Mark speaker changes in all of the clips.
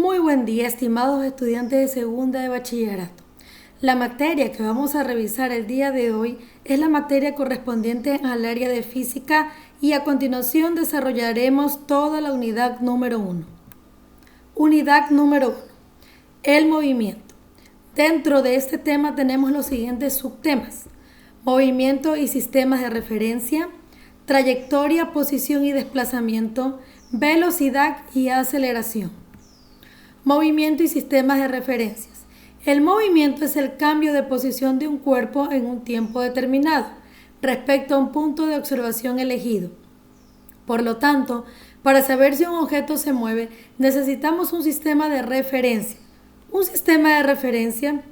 Speaker 1: Muy buen día, estimados estudiantes de segunda de bachillerato. La materia que vamos a revisar el día de hoy es la materia correspondiente al área de física y a continuación desarrollaremos toda la unidad número 1. Unidad número 1. El movimiento. Dentro de este tema tenemos los siguientes subtemas: movimiento y sistemas de referencia, trayectoria, posición y desplazamiento, velocidad y aceleración. Movimiento y sistemas de referencias. El movimiento es el cambio de posición de un cuerpo en un tiempo determinado respecto a un punto de observación elegido. Por lo tanto, para saber si un objeto se mueve, necesitamos un sistema de referencia. Un sistema de referencia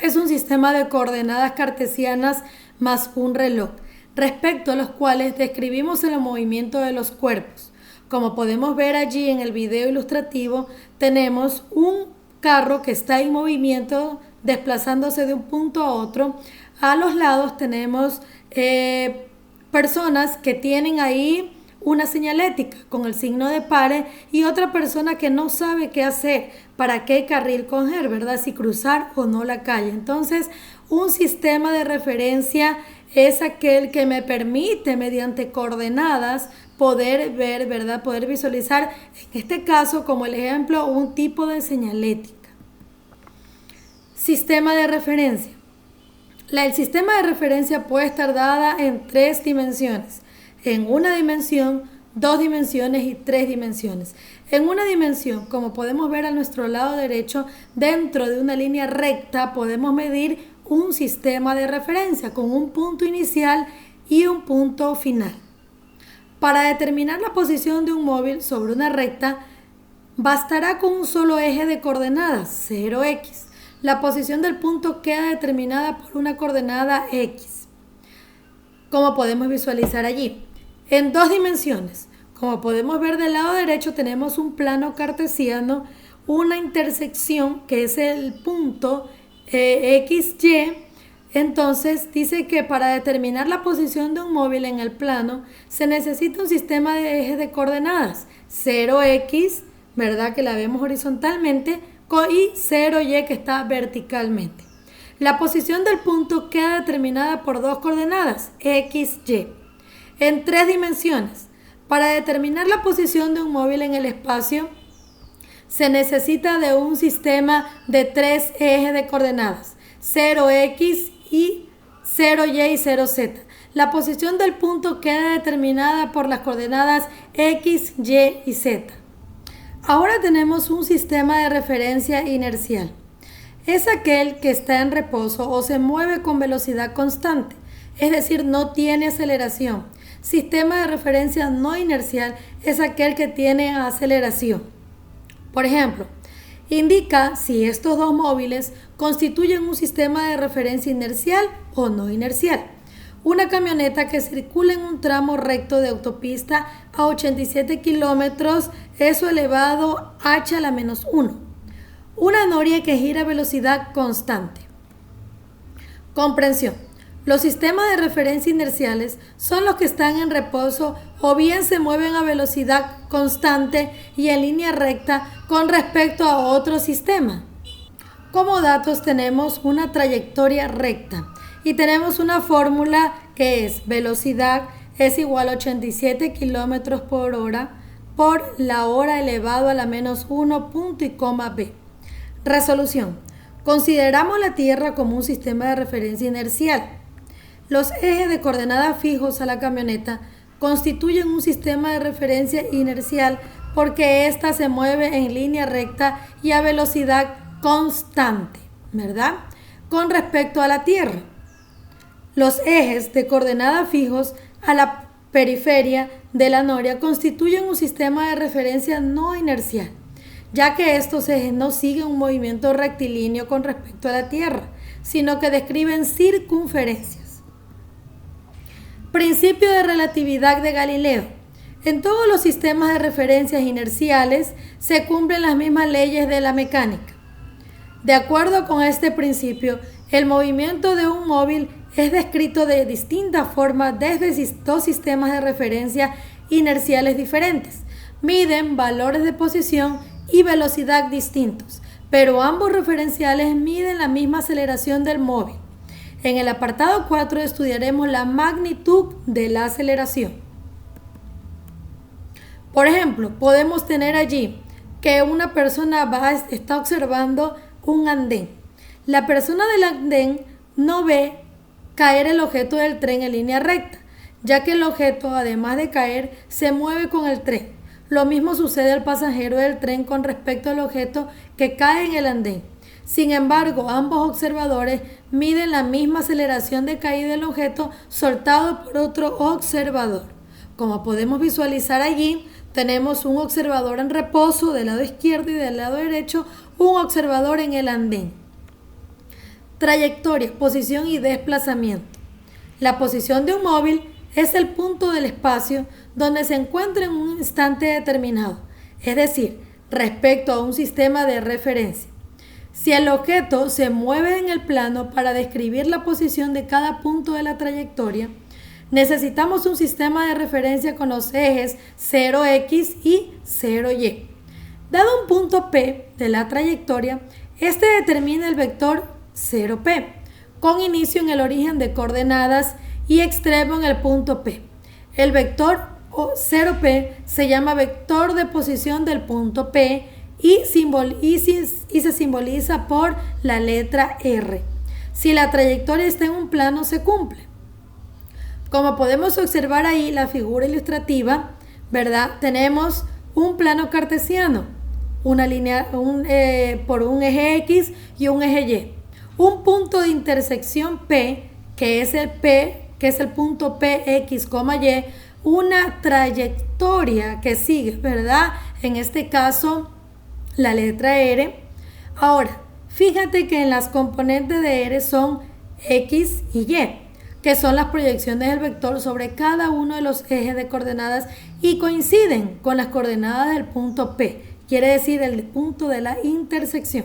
Speaker 1: es un sistema de coordenadas cartesianas más un reloj, respecto a los cuales describimos el movimiento de los cuerpos. Como podemos ver allí en el video ilustrativo, tenemos un carro que está en movimiento desplazándose de un punto a otro. A los lados tenemos personas que tienen ahí una señalética con el signo de pare y otra persona que no sabe qué hacer, para qué carril coger, ¿verdad? Si cruzar o no la calle. Entonces, un sistema de referencia es aquel que me permite, mediante coordenadas, poder ver, ¿verdad? Poder visualizar, en este caso, como el ejemplo, un tipo de señalética. Sistema de referencia. El sistema de referencia puede estar dada en 3 dimensiones. En una dimensión, 2 dimensiones y 3 dimensiones. En una dimensión, como podemos ver a nuestro lado derecho, dentro de una línea recta podemos medir un sistema de referencia con un punto inicial y un punto final. Para determinar la posición de un móvil sobre una recta, bastará con un solo eje de coordenadas, 0x. La posición del punto queda determinada por una coordenada x, como podemos visualizar allí. En 2 dimensiones, como podemos ver del lado derecho, tenemos un plano cartesiano, una intersección que es el punto XY. Entonces dice que para determinar la posición de un móvil en el plano se necesita un sistema de ejes de coordenadas, 0x, ¿verdad? Que la vemos horizontalmente, y 0y que está verticalmente. La posición del punto queda determinada por 2 coordenadas, x, y. En 3 dimensiones, para determinar la posición de un móvil en el espacio, se necesita de un sistema de 3 ejes de coordenadas, 0x y 0y y 0z. La posición del punto queda determinada por las coordenadas x, y y z. Ahora tenemos un sistema de referencia inercial. Es aquel que está en reposo o se mueve con velocidad constante, es decir, no tiene aceleración. Sistema de referencia no inercial es aquel que tiene aceleración. Por ejemplo, indica si estos dos móviles constituyen un sistema de referencia inercial o no inercial. Una camioneta que circula en un tramo recto de autopista a 87 kilómetros eso elevado h a la menos 1. Una noria que gira a velocidad constante. Comprensión. Los sistemas de referencia inerciales son los que están en reposo o bien se mueven a velocidad constante y en línea recta con respecto a otro sistema. Como datos tenemos una trayectoria recta y tenemos una fórmula que es velocidad es igual a 87 kilómetros por hora por la hora elevado a la menos 1 punto y coma b. Resolución. Consideramos la Tierra como un sistema de referencia inercial. Los ejes de coordenadas fijos a la camioneta constituyen un sistema de referencia inercial porque ésta se mueve en línea recta y a velocidad constante, ¿verdad? Con respecto a la Tierra. Los ejes de coordenadas fijos a la periferia de la noria constituyen un sistema de referencia no inercial, ya que estos ejes no siguen un movimiento rectilíneo con respecto a la Tierra, sino que describen circunferencias. Principio de relatividad de Galileo. En todos los sistemas de referencias inerciales se cumplen las mismas leyes de la mecánica. De acuerdo con este principio, el movimiento de un móvil es descrito de distintas formas desde 2 sistemas de referencia inerciales diferentes. Miden valores de posición y velocidad distintos, pero ambos referenciales miden la misma aceleración del móvil. En el apartado 4 estudiaremos la magnitud de la aceleración. Por ejemplo, podemos tener allí que una persona está observando un andén. La persona del andén no ve caer el objeto del tren en línea recta, ya que el objeto, además de caer, se mueve con el tren. Lo mismo sucede al pasajero del tren con respecto al objeto que cae en el andén. Sin embargo, ambos observadores miden la misma aceleración de caída del objeto soltado por otro observador. Como podemos visualizar allí, tenemos un observador en reposo del lado izquierdo y del lado derecho un observador en el andén. Trayectoria, posición y desplazamiento. La posición de un móvil es el punto del espacio donde se encuentra en un instante determinado, es decir, respecto a un sistema de referencia. Si el objeto se mueve en el plano para describir la posición de cada punto de la trayectoria, necesitamos un sistema de referencia con los ejes 0x y 0y. Dado un punto P de la trayectoria, este determina el vector 0P, con inicio en el origen de coordenadas y extremo en el punto P. El vector 0P se llama vector de posición del punto P y se simboliza por la letra R. Si la trayectoria está en un plano, se cumple. Como podemos observar ahí la figura ilustrativa, ¿verdad? Tenemos un plano cartesiano, una línea por un eje X y un eje Y. Un punto de intersección P, que es el punto PX, Y, una trayectoria que sigue, ¿verdad? En este caso, la letra R. Ahora, fíjate que en las componentes de R son X y Y, que son las proyecciones del vector sobre cada uno de los ejes de coordenadas y coinciden con las coordenadas del punto P, quiere decir el punto de la intersección,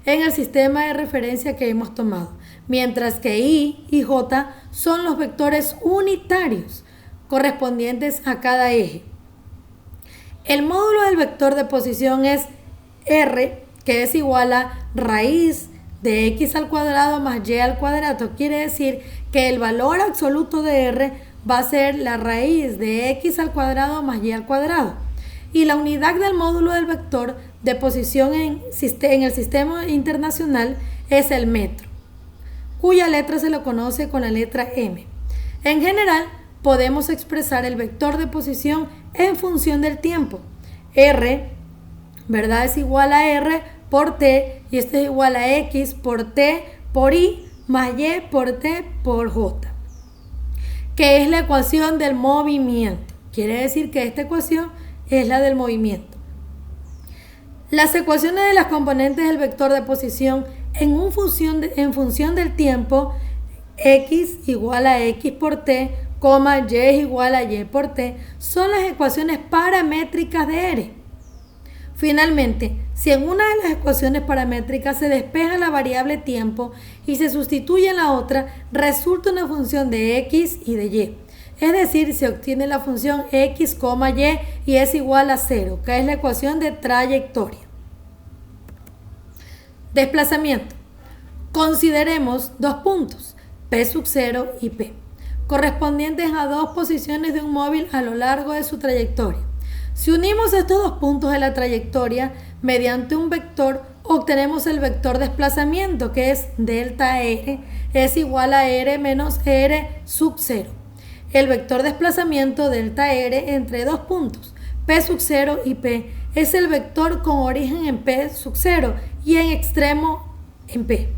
Speaker 1: en el sistema de referencia que hemos tomado, mientras que I y J son los vectores unitarios correspondientes a cada eje. El módulo del vector de posición es R, que es igual a raíz de x al cuadrado más y al cuadrado. Quiere decir que el valor absoluto de R va a ser la raíz de x al cuadrado más y al cuadrado. Y la unidad del módulo del vector de posición en el sistema internacional es el metro, cuya letra se lo conoce con la letra M. En general, podemos expresar el vector de posición en función del tiempo. R, ¿verdad?, es igual a R por T, y este es igual a X por T por I más Y por T por J, que es la ecuación del movimiento. Quiere decir que esta ecuación es la del movimiento. Las ecuaciones de las componentes del vector de posición en función del tiempo, X igual a X por T, Y es igual a Y por T, son las ecuaciones paramétricas de R. Finalmente, si en una de las ecuaciones paramétricas se despeja la variable tiempo y se sustituye en la otra, resulta una función de X y de Y. Es decir, se obtiene la función X, Y es igual a 0, que es la ecuación de trayectoria. Desplazamiento. Consideremos dos puntos, P sub 0 y P, correspondientes a dos posiciones de un móvil a lo largo de su trayectoria. Si unimos estos dos puntos de la trayectoria mediante un vector, obtenemos el vector desplazamiento, que es delta R, es igual a R menos R sub 0. El vector desplazamiento delta R entre dos puntos, P sub 0 y P, es el vector con origen en P sub 0 y en extremo en P.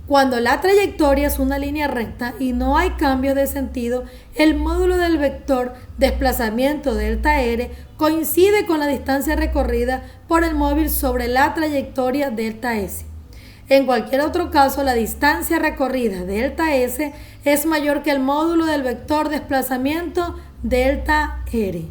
Speaker 1: Cuando la trayectoria es una línea recta y no hay cambios de sentido, el módulo del vector desplazamiento delta R coincide con la distancia recorrida por el móvil sobre la trayectoria delta S. En cualquier otro caso, la distancia recorrida delta S es mayor que el módulo del vector desplazamiento delta R.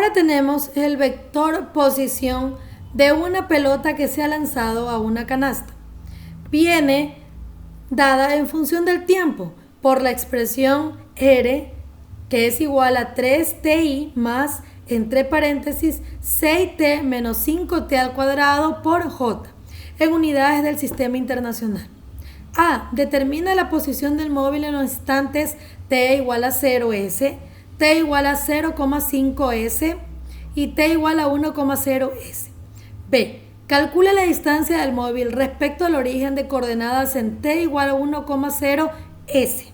Speaker 1: Ahora tenemos el vector posición de una pelota que se ha lanzado a una canasta. Viene dada en función del tiempo por la expresión R, que es igual a 3ti más, entre paréntesis, 6t menos 5t al cuadrado por j, en unidades del sistema internacional. A. Determina la posición del móvil en los instantes t igual a 0s, t igual a 0,5s y t igual a 1,0s. B. Calcula la distancia del móvil respecto al origen de coordenadas en t igual a 1,0s.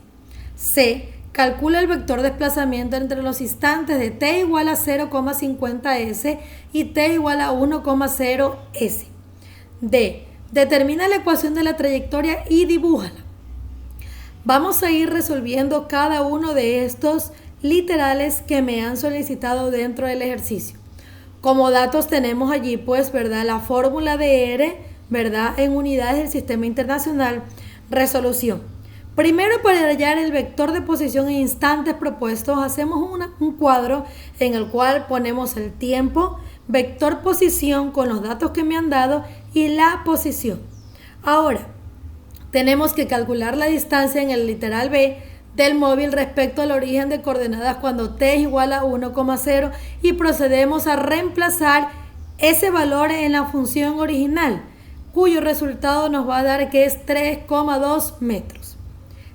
Speaker 1: C. Calcula el vector desplazamiento entre los instantes de t igual a 0,50s y t igual a 1,0s. D. Determina la ecuación de la trayectoria y dibújala. Vamos a ir resolviendo cada uno de estos literales que me han solicitado dentro del ejercicio. Como datos tenemos allí, pues, ¿verdad?, la fórmula de R, ¿verdad?, en unidades del sistema internacional. Resolución. Primero, para hallar el vector de posición en instantes propuestos, hacemos un cuadro en el cual ponemos el tiempo, vector posición con los datos que me han dado y la posición. Ahora, tenemos que calcular la distancia en el literal B del móvil respecto al origen de coordenadas cuando t es igual a 1,0 y procedemos a reemplazar ese valor en la función original, cuyo resultado nos va a dar que es 3,2 metros.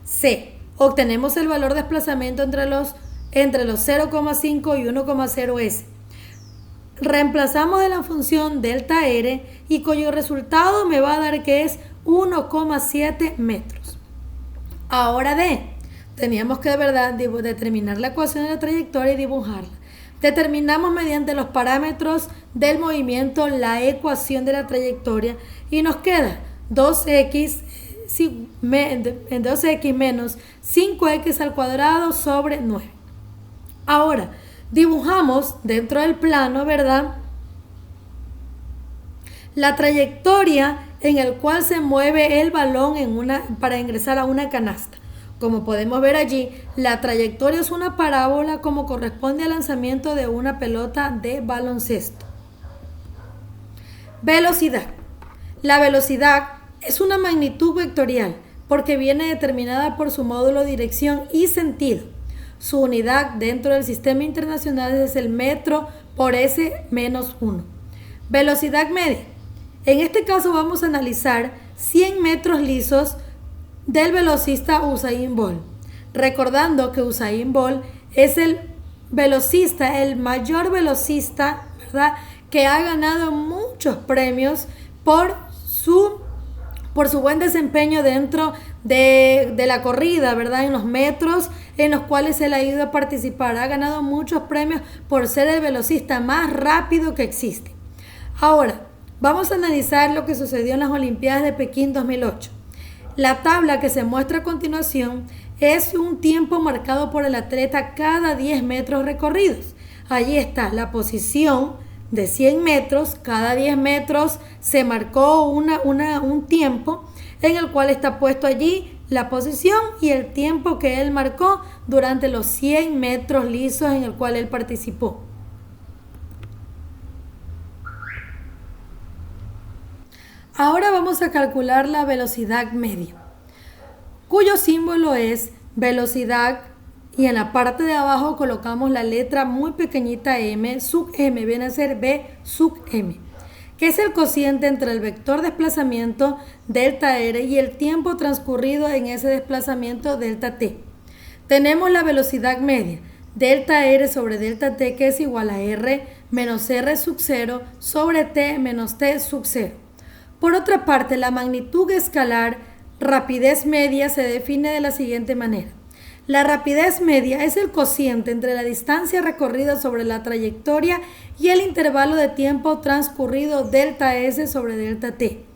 Speaker 1: C. Obtenemos el valor de desplazamiento entre los 0,5 y 1,0s. Reemplazamos de la función delta R y cuyo resultado me va a dar que es 1,7 metros. Ahora D. Teníamos que de verdad determinar la ecuación de la trayectoria y dibujarla. Determinamos mediante los parámetros del movimiento la ecuación de la trayectoria y nos queda 2x menos 5x al cuadrado sobre 9. Ahora, dibujamos dentro del plano, ¿verdad?, la trayectoria en el cual se mueve el balón para ingresar a una canasta. Como podemos ver allí, la trayectoria es una parábola como corresponde al lanzamiento de una pelota de baloncesto. Velocidad. La velocidad es una magnitud vectorial porque viene determinada por su módulo, dirección y sentido. Su unidad dentro del sistema internacional es el metro por s-1. Velocidad media. En este caso vamos a analizar 100 metros lisos del velocista Usain Bolt. Recordando que Usain Bolt es el velocista, el mayor velocista, ¿verdad?, que ha ganado muchos premios por su buen desempeño dentro de la corrida, ¿verdad?, en los metros en los cuales él ha ido a participar. Ha ganado muchos premios por ser el velocista más rápido que existe. Ahora, vamos a analizar lo que sucedió en las Olimpiadas de Pekín 2008. La tabla que se muestra a continuación es un tiempo marcado por el atleta cada 10 metros recorridos. Allí está la posición de 100 metros, cada 10 metros se marcó un tiempo en el cual está puesto allí la posición y el tiempo que él marcó durante los 100 metros lisos en el cual él participó. Ahora vamos a calcular la velocidad media, cuyo símbolo es velocidad y en la parte de abajo colocamos la letra muy pequeñita m sub m, viene a ser b sub m, que es el cociente entre el vector desplazamiento delta r y el tiempo transcurrido en ese desplazamiento delta t. Tenemos la velocidad media, delta r sobre delta t, que es igual a r menos r sub 0 sobre t menos t sub 0. Por otra parte, la magnitud escalar rapidez media se define de la siguiente manera. La rapidez media es el cociente entre la distancia recorrida sobre la trayectoria y el intervalo de tiempo transcurrido delta s sobre delta t.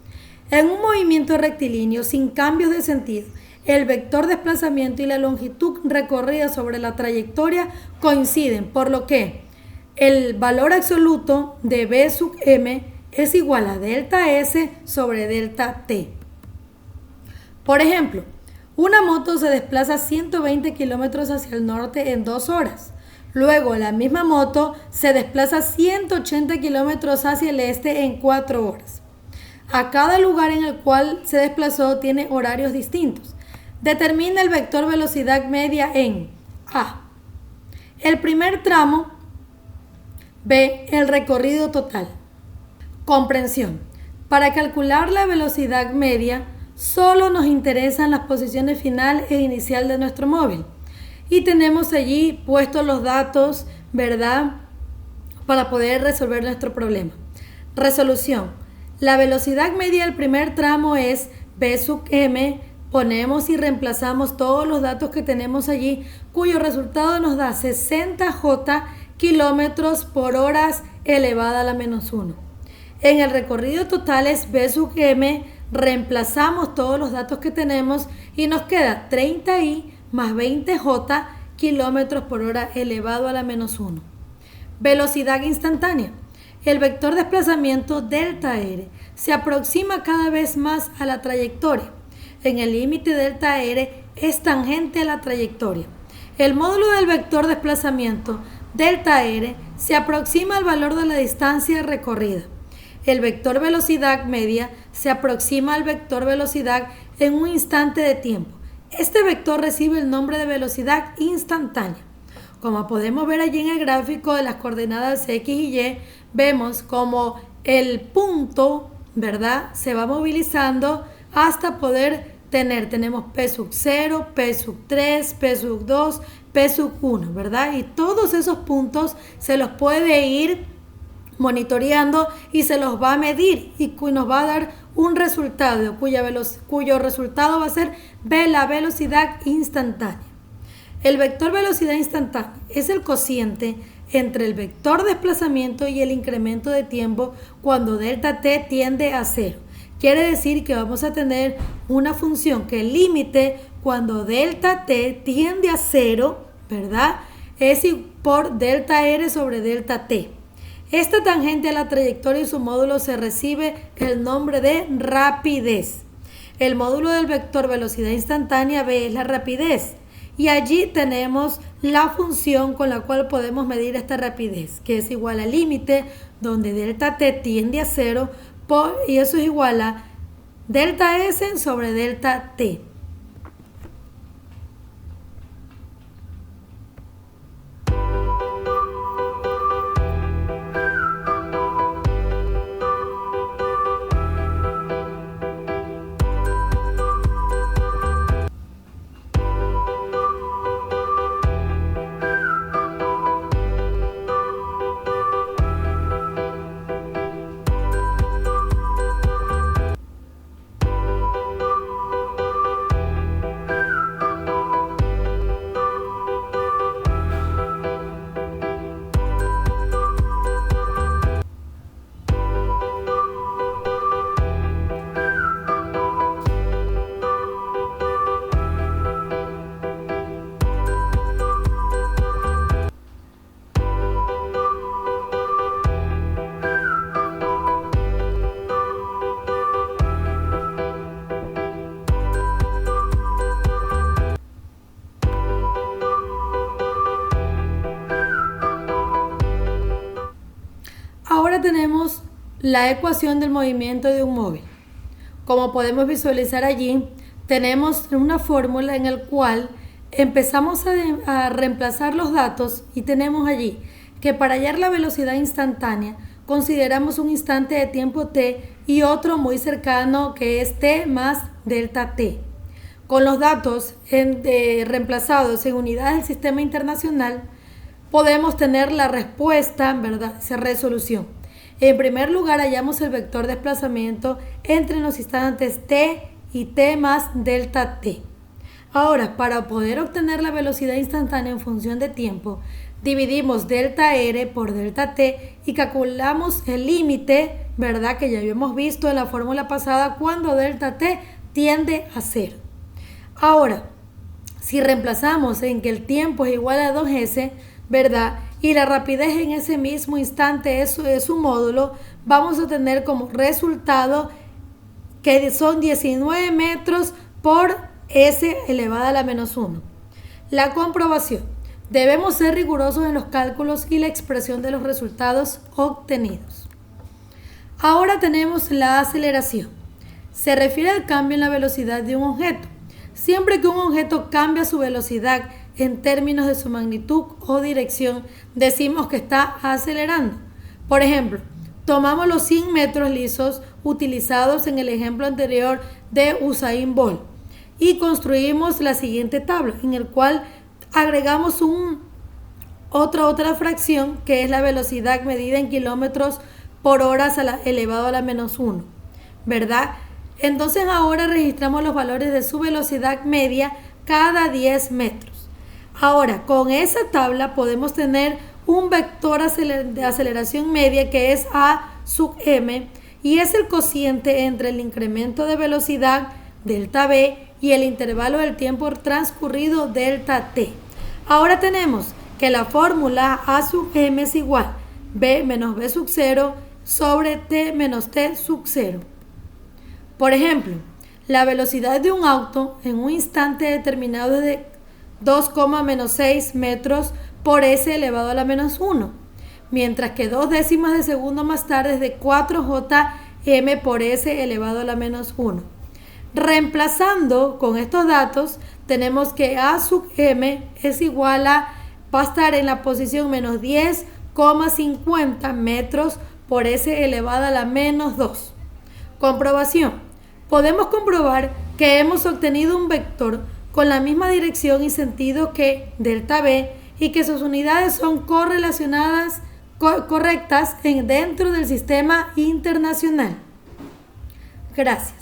Speaker 1: En un movimiento rectilíneo sin cambios de sentido, el vector desplazamiento y la longitud recorrida sobre la trayectoria coinciden, por lo que el valor absoluto de b sub m es igual a delta S sobre delta T. Por ejemplo, una moto se desplaza 120 kilómetros hacia el norte en 2 horas. Luego, la misma moto se desplaza 180 kilómetros hacia el este en 4 horas. A cada lugar en el cual se desplazó tiene horarios distintos. Determina el vector velocidad media en A. El primer tramo. B. El recorrido total. Comprensión. Para calcular la velocidad media, solo nos interesan las posiciones final e inicial de nuestro móvil. Y tenemos allí puestos los datos, ¿verdad?, para poder resolver nuestro problema. Resolución. La velocidad media del primer tramo es V sub m. Ponemos y reemplazamos todos los datos que tenemos allí, cuyo resultado nos da 60J kilómetros por hora elevada a la menos 1. En el recorrido total es V sub m. Reemplazamos todos los datos que tenemos y nos queda 30I más 20J kilómetros por hora elevado a la menos 1. Velocidad instantánea. El vector de desplazamiento delta r se aproxima cada vez más a la trayectoria. En el límite delta r es tangente a la trayectoria. El módulo del vector de desplazamiento delta r se aproxima al valor de la distancia recorrida. El vector velocidad media se aproxima al vector velocidad en un instante de tiempo. Este vector recibe el nombre de velocidad instantánea. Como podemos ver allí en el gráfico de las coordenadas X y Y, vemos como el punto, ¿verdad?, se va movilizando hasta poder tenemos P sub 0, P sub 3, P sub 2, P sub 1, ¿verdad? Y todos esos puntos se los puede ir monitoreando y se los va a medir y nos va a dar un resultado cuyo resultado va a ser la velocidad instantánea. El vector velocidad instantánea es el cociente entre el vector desplazamiento y el incremento de tiempo cuando delta t tiende a 0. Quiere decir que vamos a tener una función que el límite cuando delta t tiende a 0, ¿verdad?, es por delta r sobre delta t. Esta tangente a la trayectoria y su módulo se recibe el nombre de rapidez. El módulo del vector velocidad instantánea v es la rapidez. Y allí tenemos la función con la cual podemos medir esta rapidez, que es igual al límite donde delta t tiende a 0 y eso es igual a delta s sobre delta t. Ahora tenemos la ecuación del movimiento de un móvil. Como podemos visualizar allí, tenemos una fórmula en la cual empezamos a reemplazar los datos y tenemos allí que para hallar la velocidad instantánea consideramos un instante de tiempo t y otro muy cercano que es t más delta t. Con los datos reemplazados en unidades del sistema internacional, podemos tener la respuesta, ¿verdad?, esa resolución. En primer lugar, hallamos el vector de desplazamiento entre los instantes t y t más delta t. Ahora, para poder obtener la velocidad instantánea en función de tiempo, dividimos delta r por delta t y calculamos el límite, ¿verdad?, que ya habíamos visto en la fórmula pasada cuando delta t tiende a 0. Ahora, si reemplazamos en que el tiempo es igual a 2s, ¿verdad?, y la rapidez en ese mismo instante es su módulo, vamos a tener como resultado que son 19 metros por s elevada a la menos 1. La comprobación. Debemos ser rigurosos en los cálculos y la expresión de los resultados obtenidos. Ahora tenemos la aceleración. Se refiere al cambio en la velocidad de un objeto. Siempre que un objeto cambia su velocidad en términos de su magnitud o dirección, decimos que está acelerando. Por ejemplo, tomamos los 100 metros lisos utilizados en el ejemplo anterior de Usain Bolt y construimos la siguiente tabla, en el cual agregamos otra fracción que es la velocidad medida en kilómetros por hora elevado a la menos 1, ¿verdad? Entonces ahora registramos los valores de su velocidad media cada 10 metros. Ahora, con esa tabla podemos tener un vector de aceleración media que es A sub m y es el cociente entre el incremento de velocidad delta b y el intervalo del tiempo transcurrido delta t. Ahora tenemos que la fórmula A sub m es igual b menos b sub 0 sobre t menos t sub 0. Por ejemplo, la velocidad de un auto en un instante determinado es de 2,-6 metros por s elevado a la menos 1, mientras que 2 décimas de segundo más tarde es de 4 jm por s elevado a la menos 1. Reemplazando con estos datos, tenemos que A sub m es igual va a estar en la posición menos 10,50 metros por s elevado a la menos 2. Comprobación. Podemos comprobar que hemos obtenido un vector con la misma dirección y sentido que delta b y que sus unidades son correlacionadas, correctas dentro del sistema internacional. Gracias.